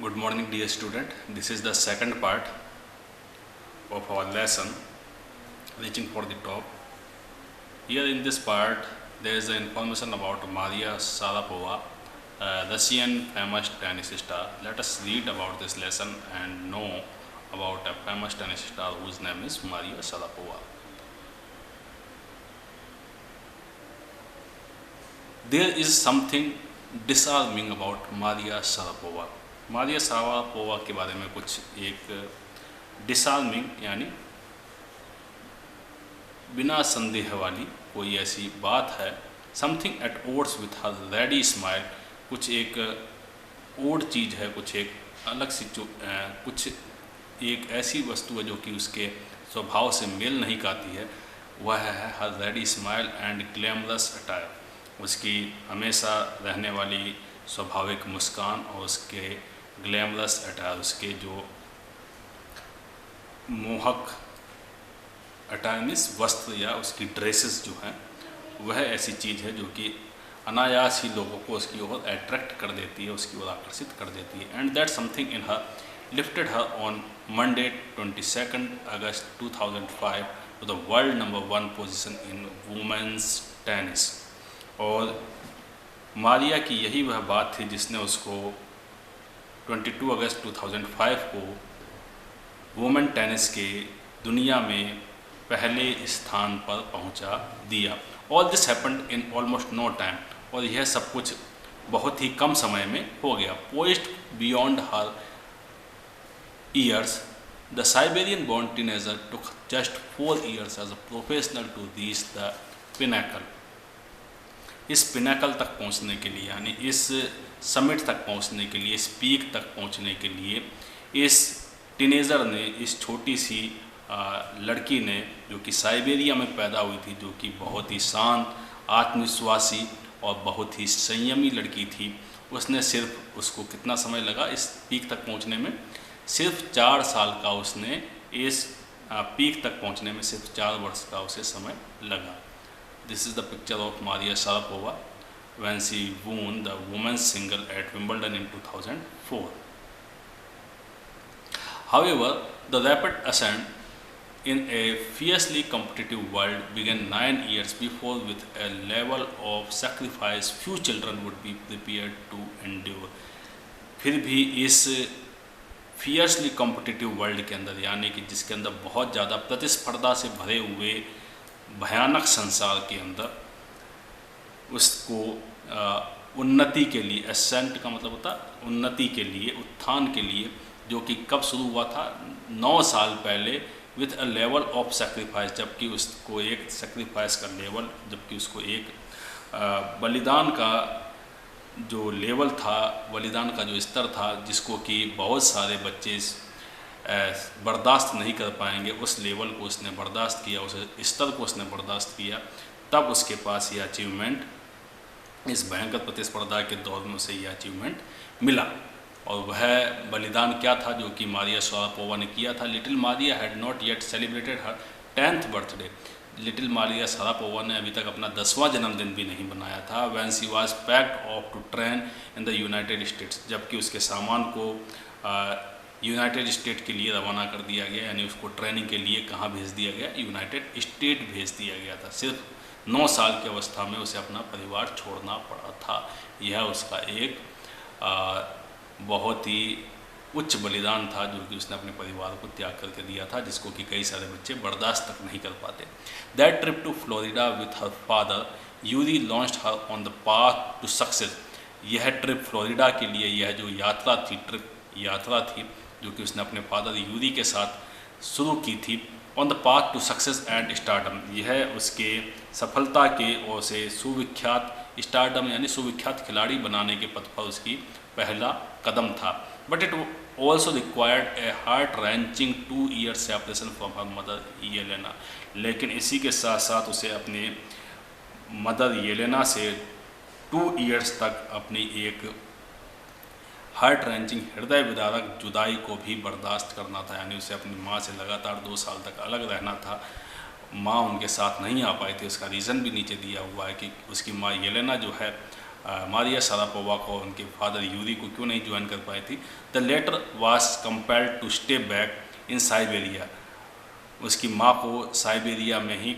Good morning, dear student. This is the second part of our lesson, Reaching for the Top. Here in this part, there is the information about Maria Sharapova, a Russian famous tennis star. Let us read about this lesson and know about a famous tennis star whose name is Maria Sharapova. There is something disarming about Maria Sharapova. Maria Sharapova के बारे में कुछ एक disarming यानी बिना संदेह वाली कोई ऐसी बात है. Something at odds with her ready smile, कुछ एक ओड चीज़ है, कुछ एक अलग सी कुछ एक ऐसी वस्तु है जो कि उसके स्वभाव से मेल नहीं खाती है. वह है her ready smile and glamorous attire, उसकी हमेशा रहने वाली स्वाभाविक मुस्कान और उसके ग्लैमरस अटायर, उसके जो मोहक अटायर मीन्स वस्त्र या उसकी ड्रेसेस जो हैं, वह ऐसी चीज़ है जो कि अनायास ही लोगों को उसकी ओर अट्रैक्ट कर देती है, उसकी ओर आकर्षित कर देती है. And that something in her lifted her on Monday 22 August 2005 to the world number 1 position in women's tennis. और मारिया की यही वह बात थी जिसने उसको 22 अगस्त 2005 को वुमेन टेनिस के दुनिया में पहले स्थान पर पहुंचा दिया. All this happened in almost no time, और यह सब कुछ बहुत ही कम समय में हो गया. Poised beyond her years, the Siberian born teenager took just 4 years as a professional to reach the pinnacle. इस पिनाकल तक पहुंचने के लिए, यानी इस समिट तक पहुंचने के लिए, इस पीक तक पहुंचने के लिए, इस टीनेजर ने, इस छोटी सी लड़की ने, जो कि साइबेरिया में पैदा हुई थी, जो कि बहुत ही शांत, आत्मविश्वासी और बहुत ही संयमी लड़की थी, उसने सिर्फ, उसको कितना समय लगा इस पीक तक पहुंचने में? सिर्फ 4 साल का उसने इस पीक तक पहुंचने में सिर्फ 4 वर्ष का उसे समय लगा. This is the picture of Maria Sharapova when she won the women's single at Wimbledon in 2004. However, the rapid ascent in a fiercely competitive world began 9 years before with a level of sacrifice few children would be prepared to endure. फिर भी इस fiercely competitive world के अंदर, यानी कि जिसके अंदर बहुत ज़्यादा प्रतिस्पर्धा से भरे हुए भयानक संसार के अंदर, उसको उन्नति के लिए, एसेंट का मतलब होता उन्नति के लिए, उत्थान के लिए, जो कि कब शुरू हुआ था? 9 साल पहले, with a level of sacrifice, जबकि उसको एक सेक्रीफाइस का लेवल, जबकि उसको एक बलिदान का जो लेवल था, बलिदान का जो स्तर था, जिसको कि बहुत सारे बच्चे बर्दाश्त नहीं कर पाएंगे, उस लेवल को उसने बर्दाश्त किया, उस स्तर को उसने बर्दाश्त किया. तब उसके पास ये अचीवमेंट, इस भयंकर प्रतिस्पर्धा के दौर में उसे यह अचीवमेंट मिला. और वह बलिदान क्या था जो कि मारिया शारापोवा ने किया था? Little Maria had not yet celebrated her 10th birthday. Little Maria Sharapova ने अभी तक अपना 10वां जन्मदिन भी नहीं बनाया था. When she was packed off to train in the United States, जबकि उसके सामान को यूनाइटेड स्टेट के लिए रवाना कर दिया गया, यानी उसको ट्रेनिंग के लिए कहाँ भेज दिया गया? यूनाइटेड स्टेट भेज दिया गया था. सिर्फ 9 साल की अवस्था में उसे अपना परिवार छोड़ना पड़ा था. यह उसका एक बहुत ही उच्च बलिदान था जो कि उसने अपने परिवार को त्याग करके दिया था, जिसको कि कई सारे बच्चे बर्दाश्त तक नहीं कर पाते. That trip to Florida with her father Yuri launched her on the path to success. यह ट्रिप फ्लोरिडा के लिए, यह जो यात्रा थी जो कि उसने अपने फादर यूरी के साथ शुरू की थी, on the path to success and stardom. यह उसके सफलता के और उसे सुविख्यात स्टारडम यानी सुविख्यात खिलाड़ी बनाने के पथ पर उसकी पहला कदम था. But it also required a heart wrenching 2 year separation from her mother Yelena. लेकिन इसी के साथ साथ उसे अपने मदर येलेना से 2 years तक अपनी एक हार्ट रेंचिंग, हृदय विदारक जुदाई को भी बर्दाश्त करना था. यानी उसे अपनी माँ से लगातार 2 साल तक अलग रहना था. माँ उनके साथ नहीं आ पाई थी. उसका रीज़न भी नीचे दिया हुआ है कि उसकी माँ येलेना जो है मारिया शारापोवा को, उनके फादर यूरी को क्यों नहीं ज्वाइन कर पाई थी। The latter was compelled to stay back in Siberia. उसकी माँ को साइबेरिया में ही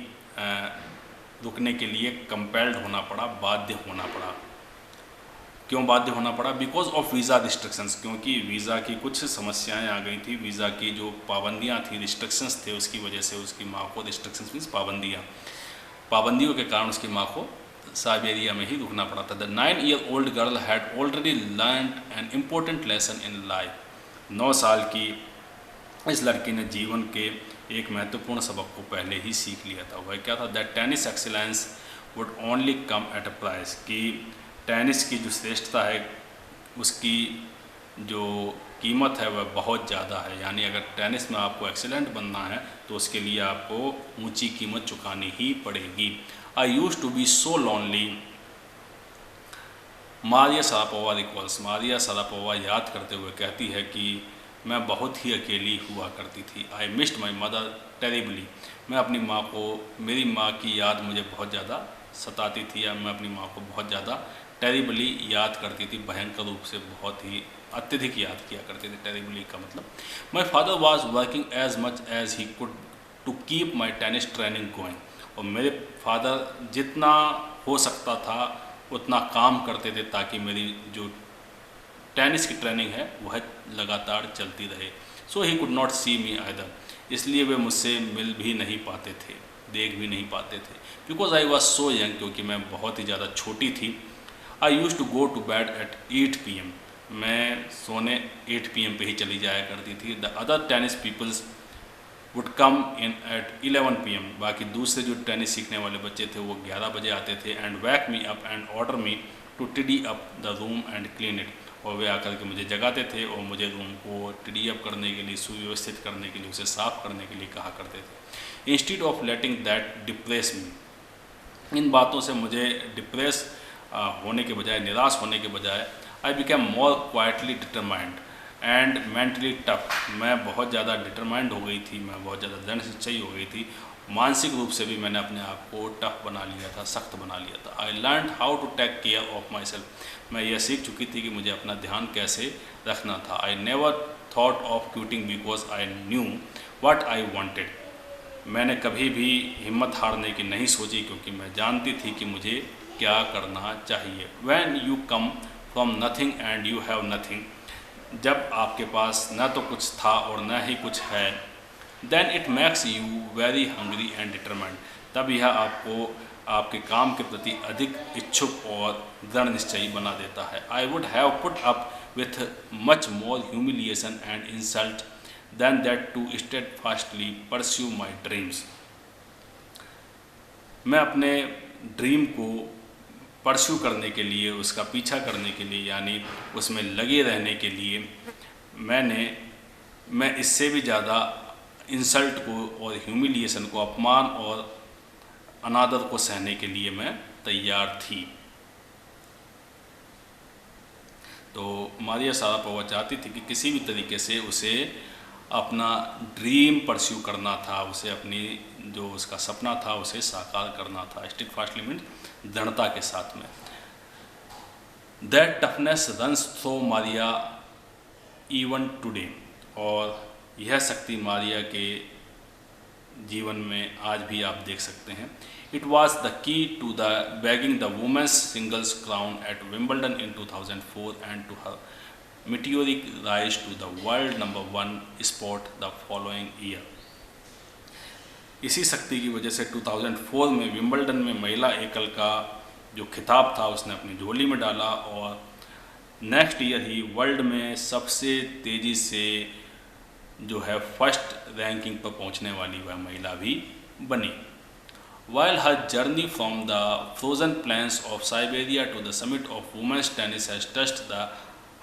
रुकने के लिए कंपेल्ड होना पड़ा, बाध्य होना पड़ा। क्यों बाध्य होना पड़ा? बिकॉज ऑफ वीज़ा रिस्ट्रिक्शंस, क्योंकि वीज़ा की कुछ समस्याएं आ गई थी, वीज़ा की जो पाबंदियां थी, रिस्ट्रिक्शंस थे, उसकी वजह से उसकी माँ को, रिस्ट्रिक्शंस मीन्स पाबंदियों के कारण उसकी माँ को साइबेरिया में ही रुकना पड़ा था। The 9-year-old girl had already learned an important lesson in life. 9 साल की इस लड़की ने जीवन के एक महत्वपूर्ण सबक को पहले ही सीख लिया था। वह क्या था? That tennis excellence would only come at a price, कि टेनिस की जो श्रेष्ठता है उसकी जो कीमत है वह बहुत ज़्यादा है। यानी अगर टेनिस में आपको एक्सीलेंट बनना है तो उसके लिए आपको ऊंची कीमत चुकानी ही पड़ेगी। I used to be so lonely, Maria Sharapova recalls. Maria Sharapova याद करते हुए कहती है कि मैं बहुत ही अकेली हुआ करती थी। I missed my mother terribly. मैं अपनी माँ को, मेरी माँ की याद मुझे बहुत ज़्यादा सताती थी, या मैं अपनी माँ को बहुत ज़्यादा टेरिबली याद करती थी, भयंकर रूप से, बहुत ही अत्यधिक याद किया करती थी। टेरिबली का मतलब, my father was working as much as he could to keep my tennis training going. और मेरे फादर जितना हो सकता था उतना काम करते थे ताकि मेरी जो टेनिस की ट्रेनिंग है वह लगातार चलती रहे। So he could not see me either, इसलिए वे मुझसे मिल भी नहीं पाते थे, देख भी नहीं पाते थे। Because I was so young, क्योंकि मैं बहुत ही ज़्यादा छोटी थी। I used to go to bed at 8 PM। मैं सोने 8 PM पे ही चली जाया करती थी। The other tennis peoples would come in at 11 PM। बाकी दूसरे जो टेनिस सीखने वाले बच्चे थे वो 11 बजे आते थे। And wake me up and order me to tidy up the room and clean it. और वे आकर के मुझे जगाते थे और मुझे रूम को टिडी अप करने के लिए, सुव्यवस्थित करने के लिए, उसे साफ करने के लिए कहा करते थे। Instead of letting that depress me, इन बातों से मुझे डिप्रेस होने के बजाय, निराश होने के बजाय, I became more quietly determined and mentally tough. मैं बहुत ज़्यादा डिटरमाइंड हो गई थी, मैं बहुत ज़्यादा दृढ़ निश्चयी हो गई थी। मानसिक रूप से भी मैंने अपने आप को टफ बना लिया था, सख्त बना लिया था। I learn how to take care of myself. मैं यह सीख चुकी थी कि मुझे अपना ध्यान कैसे रखना था। I never thought of quitting because I knew what I wanted. मैंने कभी भी हिम्मत हारने की नहीं सोची, क्योंकि मैं जानती थी कि मुझे क्या करना चाहिए। When you come from nothing and you have nothing, जब आपके पास न तो कुछ था और न ही कुछ है, then it makes you very hungry and determined, तब यह आपको आपके काम के प्रति अधिक इच्छुक और दृढ़ निश्चयी बना देता है। I would have put up with much more humiliation and insult than that to steadfastly pursue my dreams। मैं अपने ड्रीम को परस्यू करने के लिए, उसका पीछा करने के लिए, यानी उसमें लगे रहने के लिए मैं इससे भी ज़्यादा इंसल्ट को और ह्यूमिलिएशन को, अपमान और अनादर को सहने के लिए मैं तैयार थी। तो मारिया शारापोवा चाहती थी कि किसी भी तरीके से उसे अपना ड्रीम परस्यू करना था, उसे अपनी जो उसका सपना था उसे साकार करना था। स्टिडफास्टली मीन्स दृढ़ता के साथ में। That toughness runs through Maria even today. और यह शक्ति मारिया के जीवन में आज भी आप देख सकते हैं। It was the key to the bagging the women's singles crown at Wimbledon in 2004 and to her meteoric rise to the world number 1 spot the following year। इसी शक्ति की वजह से 2004 में विम्बलडन में महिला एकल का जो खिताब था उसने अपनी झोली में डाला, और नेक्स्ट ईयर ही वर्ल्ड में सबसे तेज़ी से जो है फर्स्ट रैंकिंग पर पहुंचने वाली वह महिला भी बनी। While her journey from the frozen plains of Siberia to the summit of women's tennis has touched the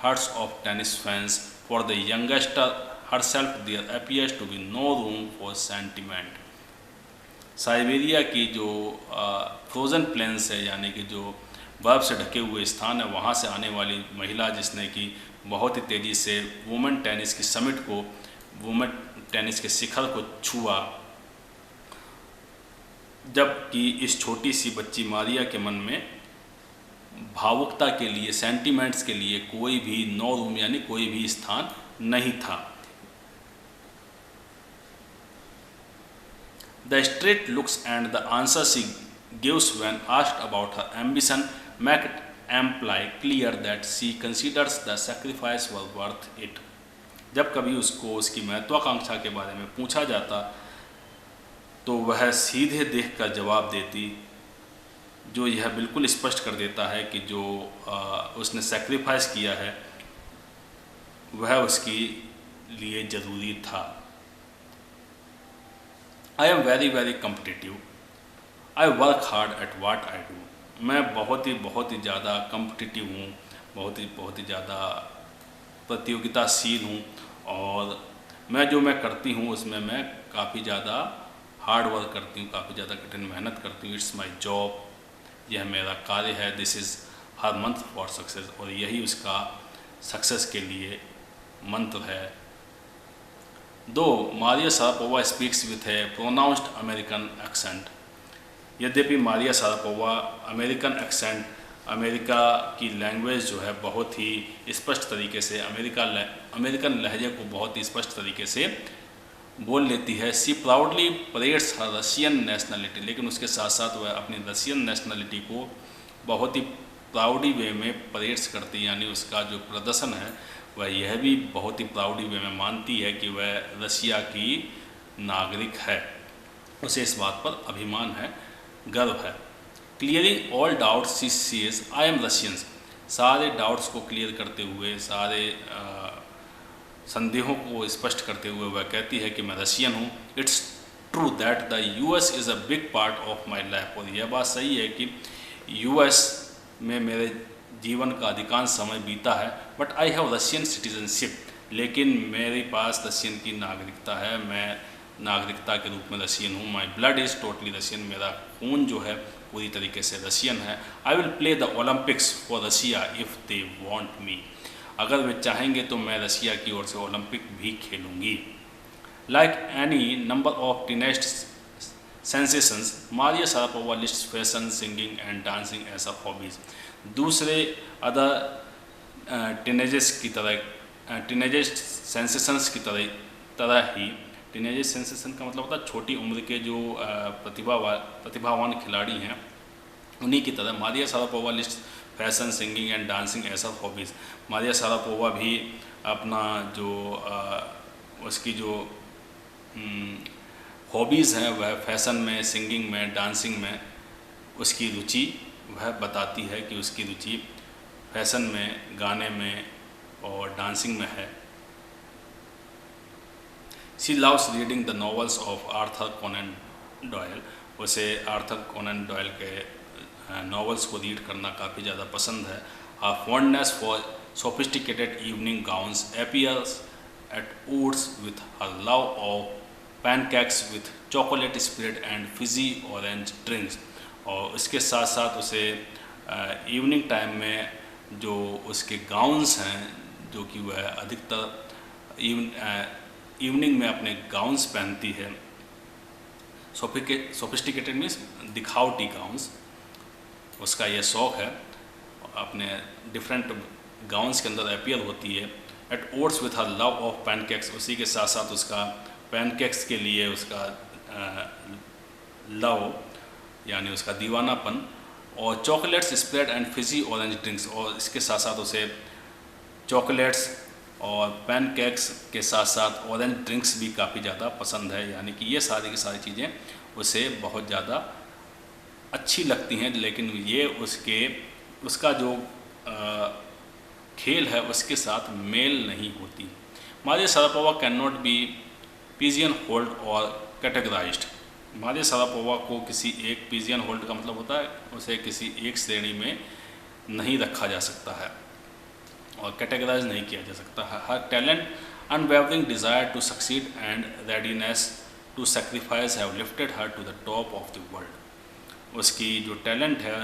hearts of tennis fans, for the youngster herself there appears to be no room for sentiment। Siberia की जो frozen planes है, यानी कि जो बर्फ़ से ढके हुए स्थान है, वहाँ से आने वाली महिला जिसने कि बहुत ही तेज़ी से वुमेन टेनिस की समिट को, वुमेन टेनिस के शिखर को छुआ, जबकि इस छोटी सी बच्ची मारिया के मन में भावुकता के लिए, सेंटिमेंट्स के लिए कोई भी नो रूम यानी कोई भी स्थान नहीं था। The straight looks and the answer she gives when asked about her ambition make it employee clear that she considers the sacrifice was worth it. जब कभी उसको उसकी महत्वाकांक्षा के बारे में पूछा जाता तो वह सीधे देखकर जवाब देती, जो यह बिल्कुल स्पष्ट कर देता है कि जो उसने सैक्रिफाइस किया है वह उसके लिए ज़रूरी था। I am very very competitive, I work hard at what I do. मैं बहुत ही ज़्यादा कम्पिटिटिव हूँ, बहुत ही ज़्यादा प्रतियोगिताशील हूँ और मैं करती हूँ उसमें मैं काफ़ी ज़्यादा हार्ड वर्क करती हूँ, काफ़ी ज़्यादा कठिन मेहनत करती हूँ। इट्स माई जॉब, यह मेरा कार्य है। This is her month for success, और यही उसका सक्सेस के लिए मंत्र है। Though Maria Sharapova speaks with a pronounced American accent. यद्यपि Maria Sharapova American accent, America की लैंग्वेज जो है बहुत ही स्पष्ट तरीके से अमेरिकन लहजे को बहुत ही स्पष्ट तरीके से बोल लेती है। सी प्राउडली परेड्स हर रशियन नेशनलिटी, लेकिन उसके साथ साथ वह अपनी रशियन नेशनलिटी को बहुत ही प्राउडी वे में परेड्स करती है, यानी उसका जो प्रदर्शन है वह यह भी बहुत ही प्राउडी वे में मानती है कि वह रशिया की नागरिक है। उसे इस बात पर अभिमान है, गर्व है। Clearing all doubts she says I am Russians. सारे डाउट्स को क्लियर करते हुए, सारे संदेहों को स्पष्ट करते हुए वह कहती है कि मैं रशियन हूँ। It's true that the US is a big part of my life. और यह बात सही है कि यूएस में मेरे जीवन का अधिकांश समय बीता है। But I have Russian citizenship, लेकिन मेरे पास रशियन की नागरिकता है, मैं नागरिकता के रूप में रशियन हूँ। My blood is totally Russian, मेरा खून जो है पूरी तरीके से रशियन है। I will play the Olympics for Russia if they want me. अगर वे चाहेंगे तो मैं रशिया की ओर से ओलंपिक भी खेलूँगी। Like any number of teenage sensations, Maria Sharapova lists fashion, singing and dancing as a hobbies. दूसरे अदर टीनेजेस की तरह, टीनेजेस सेंसेशंस की तरह ही, टीनेजेस सेंसेशन का मतलब होता है छोटी उम्र के जो प्रतिभावान खिलाड़ी हैं, उन्हीं की तरह Maria Sharapova lists fashion, singing and dancing as a hobbies. Maria Sharapova भी अपना जो उसकी जो हॉबीज़ हैं वह फैशन में, सिंगिंग में, डांसिंग में उसकी रुचि वह बताती है कि उसकी रुचि फैशन में, गाने में और डांसिंग में है। She loves reading the novels of Arthur Conan Doyle. उसे आर्थर कोनन डॉयल के नॉवेल्स को रीड करना काफ़ी ज़्यादा पसंद है। Her fondness for sophisticated evening gowns appears at odds with her love of pancakes with chocolate spread and fizzy orange drinks। और इसके साथ साथ उसे इवनिंग टाइम में जो उसके गाउन्स हैं, जो कि वह अधिकतर इवनिंग में अपने गाउन्स पहनती है, सोफिस्टिकेटेड मीन्स दिखावटी गाउन्स, उसका यह शौक़ है, अपने डिफरेंट गाउन्स के अंदर अपीयर होती है। At odds with her love of pancakes, उसी के साथ साथ उसका पैनकेक्स के लिए उसका लव यानी उसका दीवानापन, और chocolates spread and Fiji orange drinks, और इसके साथ साथ उसे चॉकलेट्स और पैनकेक्स के साथ साथ ऑरेंज ड्रिंक्स भी काफ़ी ज़्यादा पसंद है। यानी कि ये सारी की सारी चीज़ें उसे बहुत ज़्यादा अच्छी लगती हैं, लेकिन ये उसका जो खेल है उसके साथ मेल नहीं होती। Maria Sharapova can not be pigeon hold और कैटेगराइज्ड। मारिया शारापोवा को किसी एक पिजियन होल्ड का मतलब होता है उसे किसी एक श्रेणी में नहीं रखा जा सकता है और कैटेगराइज नहीं किया जा सकता है। Her talent, unwavering desire to succeed and readiness to sacrifice have lifted her to the top of the world. उसकी जो टैलेंट है,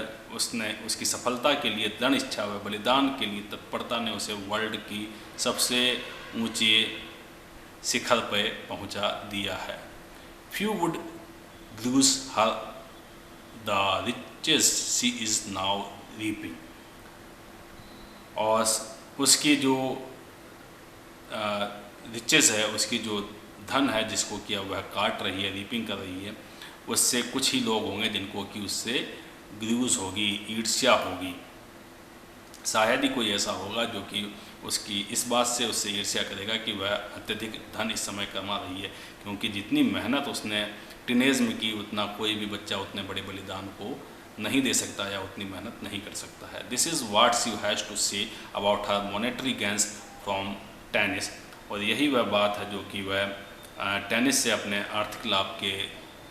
उसकी सफलता के लिए दृढ़ इच्छा व बलिदान के लिए तत्परता ने उसे वर्ल्ड की सबसे ऊंचे शिखर पर पहुंचा दिया है। Few would grudge her the riches she is now reaping. और उसकी जो रिचेस है, उसकी जो धन है जिसको कि अब वह काट रही है, रीपिंग कर रही है, उससे कुछ ही लोग होंगे जिनको कि उससे ग्रीव्स होगी, ईर्ष्या होगी। शायद ही कोई ऐसा होगा जो कि उसकी इस बात से उससे ईर्ष्या करेगा कि वह अत्यधिक धन इस समय कमा रही है, क्योंकि जितनी मेहनत उसने टीनेज में की उतना कोई भी बच्चा उतने बड़े बलिदान को नहीं दे सकता या उतनी मेहनत नहीं कर सकता है। This is what she has to say about her monetary gains from tennis. और यही वह बात है जो कि वह टेनिस से अपने आर्थिक लाभ के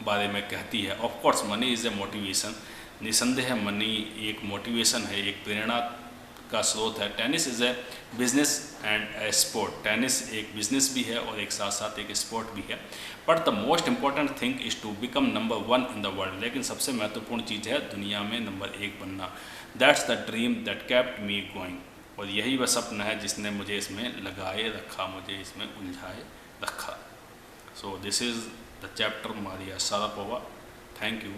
बारे में कहती है। Of course money is a motivation, निसंदेह मनी एक मोटिवेशन है, एक प्रेरणा का स्रोत है। Tennis is a business and a sport, tennis एक बिजनेस भी है और एक साथ साथ एक स्पोर्ट भी है। But the most important thing is to become number 1 in the world, लेकिन सबसे महत्वपूर्ण चीज़ है दुनिया में नंबर 1 बनना। That's the dream that kept me going, और यही वह सपना है जिसने मुझे इसमें लगाए रखा, मुझे इसमें उलझाए रखा। So this is the chapter Maria Sharapova. Thank you.